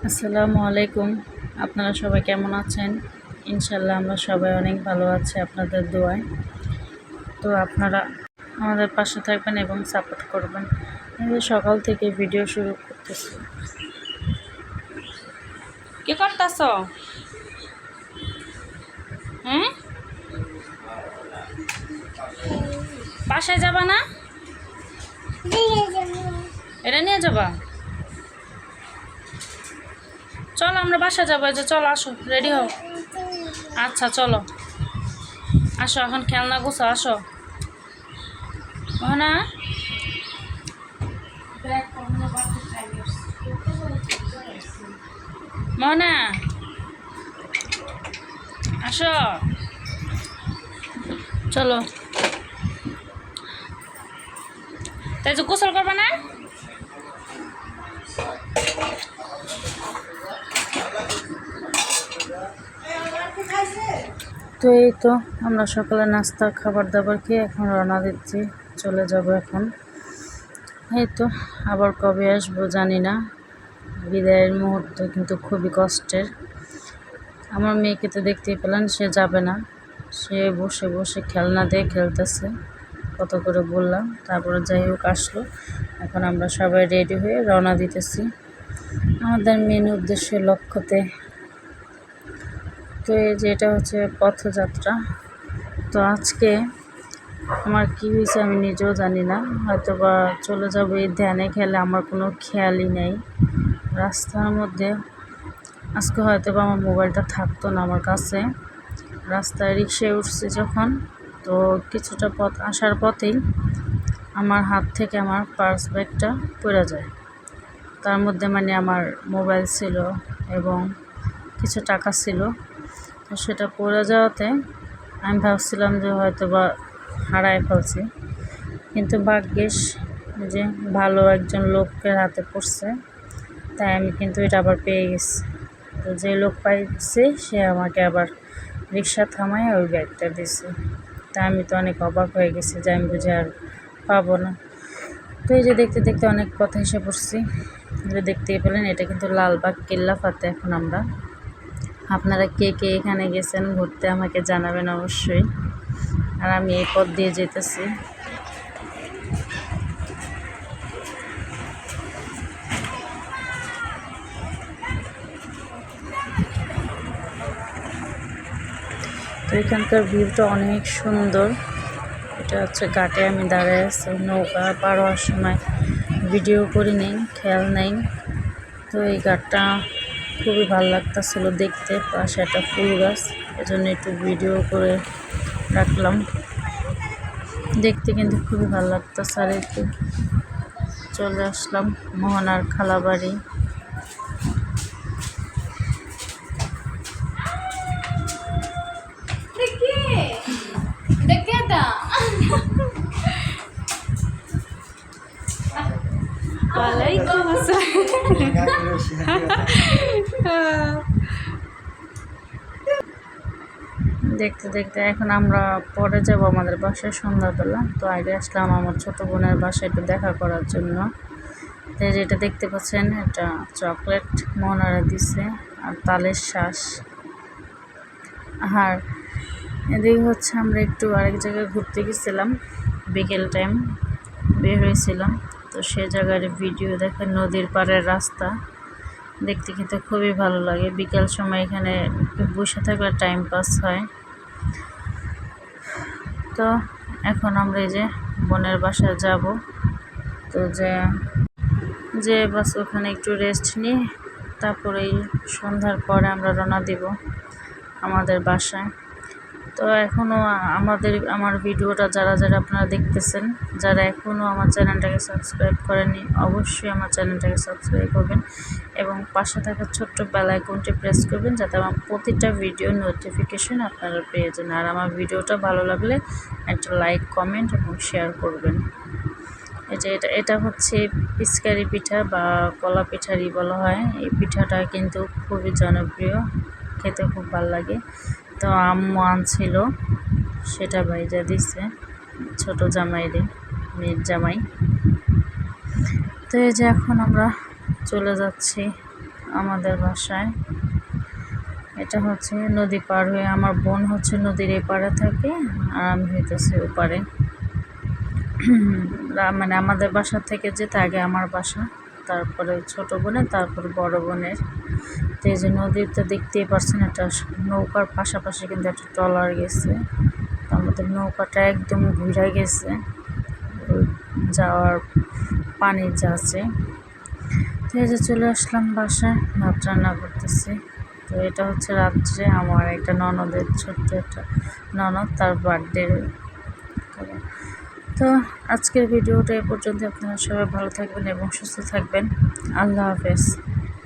আসসালামু আলাইকুম। আপনারা সবাই কেমন আছেন? ইনশাল্লাহ আমরা সবাই অনেক ভালো আছি আপনাদের দোয়ায়। তো আপনারা আমাদের পাশে থাকবেন এবং সাপোর্ট করবেন। এই যে সকাল থেকে ভিডিও শুরু করতেছি। কি করতেছ? হ্যাঁ, বাসায় যাবা না? এটা নিয়ে যাবা? চলো আমরা বাসায় যাবো। এই যে চলো, আসো, রেডি হও। আচ্ছা চলো, আসো, এখন খেলনা গুছো, আসো। না, মনা, আসো, চলো। তাই যে গোসল করবে না? তো এই তো আমরা সকালে নাস্তা খাবার দাবার খেয়ে এখন রওনা দিচ্ছি, চলে যাব এখন। এই তো আবার কবে আসবো জানি না। বিদায়ের মুহূর্ত কিন্তু খুবই কষ্টের। আমার মেয়েকে তো দেখতেই পেলেন, সে যাবে না, সে বসে বসে খেলনা দিয়ে খেলতেছে। কত করে বললাম, তারপরে যাই হোক আসলো। এখন আমরা সবাই রেডি হয়ে রওনা দিতেছি আমাদের মেন উদ্দেশ্য লক্ষ্যতে। তো এই যে এটা হচ্ছে পথযাত্রা। তো আজকে আমার কী হয়েছে আমি নিজেও জানি না, হয়তো বা চলে যাবো এই ধ্যানে খেলে, আমার কোনো খেয়ালই নেই। রাস্তার মধ্যে আজকে হয়তো বা আমার মোবাইলটা থাকতো না আমার কাছে। রাস্তায় রিক্সায় উঠছি যখন, তো কিছুটা পথ আসার পথেই আমার হাত থেকে আমার পার্স ব্যাগটা পড়ে যায়। তার মধ্যে মানে আমার মোবাইল ছিল এবং কিছু টাকা ছিল। তো সেটা পড়ে যাওয়াতে আমি ভাবছিলাম যে হয়তো বা হারায় ফেলছি, কিন্তু ভাগ্যিস যে ভালো একজন লোকের হাতে পড়ছে, তাই আমি কিন্তু এটা আবার পেয়ে গেছি। তো যে লোক পাইছে সে আমাকে আবার রিক্সা থামায় ওই ব্যাগটা দিছে। তা আমি তো অনেক অবাক হয়ে গেছি যে আমি বুঝে আর পাবো না। তো এই যে দেখতে দেখতে অনেক পথ এসে পড়ছি। যে দেখতেই পেলেন, এটা কিন্তু লালবাগ কেল্লা ফাতে এখন আমরা। আপনারা কে কে এখানে গেছেন ঘুরতে আমাকে জানাবেন অবশ্যই। আর আমি এই পথ দিয়ে যেতেছি। তো এখানকার ভিউটা অনেক সুন্দর। এটা হচ্ছে ঘাটে আমি দাঁড়ায় আছি, নৌকা পার হওয়ার সময় ভিডিও করি নেই, খেয়াল নেই। তো এই ঘাটটা খুবই ভালো লাগতেছিল দেখতে, পাশে একটা ফুল গাছ, এজন্য একটু ভিডিও করে রাখলাম। দেখতে কিন্তু খুবই ভালো লাগতেছে। আর একটু চলে আসলাম মোহনার খালাবাড়ি। ওয়ালাইকুম আসসালাম। দেখতে দেখতে এখন আমরা পরে যাব আমাদের বাসায় সন্ধ্যাবেলা। তো আগে আসলাম আমার ছোটো বোনের বাসায় একটু দেখা করার জন্য। তো যেটা দেখতে পাচ্ছেন, এটা চকলেট মোহনারা দিছে আর তালের শ্বাস। আর এদিকে হচ্ছে আমরা একটু আরেক জায়গায় ঘুরতে গেছিলাম, বিকেল টাইম বের হয়েছিলাম। তো সে জায়গার ভিডিও দেখেন, নদীর পাড়ের রাস্তা দেখতে কিন্তু খুবই ভালো লাগে। বিকেল সময় এখানে বসে থাকলে টাইম পাস হয়। তো এখন আমরা এই যে বোনের বাসায় যাব। তো যে বাস ওখানে একটু রেস্ট নিয়ে তারপরেই সন্ধ্যার পরে আমরা রওনা দিব আমাদের বাসায়। তো এখনও আমার ভিডিওটা যারা আপনারা দেখতেছেন, যারা এখনও আমার চ্যানেলটাকে সাবস্ক্রাইব করেননি, অবশ্যই আমার চ্যানেলটাকে সাবস্ক্রাইব করবেন এবং পাশে থাকা ছোট্ট বেল আইকনটি প্রেস করবেন, যাতে আমার প্রতিটা ভিডিও নোটিফিকেশন আপনারা পেয়ে যান। আর আমার ভিডিওটা ভালো লাগলে একটা লাইক, কমেন্ট এবং শেয়ার করবেন। এটা হচ্ছে পিচকারি পিঠা বা কলা পিঠারই বলা হয়। এই পিঠাটা কিন্তু খুবই জনপ্রিয়, খেতে খুব ভালো লাগে। তো আম্মু আনছিল, সেটা ভাইজা দিচ্ছে ছোটো জামাইরে, মেয়ের জামাই। তো এই যে এখন আমরা চলে যাচ্ছি আমাদের বাসায়। এটা হচ্ছে নদী পার হয়ে, আমার বোন হচ্ছে নদীর এপারে থাকে আর আমি হইতেছি ওপারে। মানে আমাদের বাসা থেকে যেতে আগে আমার বাসা, তারপরে ছোট বোনের, তারপরে বড় বোনের। তো এই যে নদীতে দেখতেই পাচ্ছেন একটা নৌকার পাশাপাশি কিন্তু একটা ট্রলার গেছে। তো আমাদের নৌকাটা একদম ঘুরে গেছে যাওয়ার পানি যাচ্ছে। তো এই যে চলে আসলাম বাসায়, ভাত রান্না করতেছি। তো এটা হচ্ছে রাত্রে আমার একটা ননদের, ছোট্ট একটা ননদ, তার বার্থডে। তো আজকের ভিডিওটা এ পর্যন্ত। আপনারা সবাই ভালো থাকবেন এবং সুস্থ থাকবেন। আল্লাহ হাফেজ।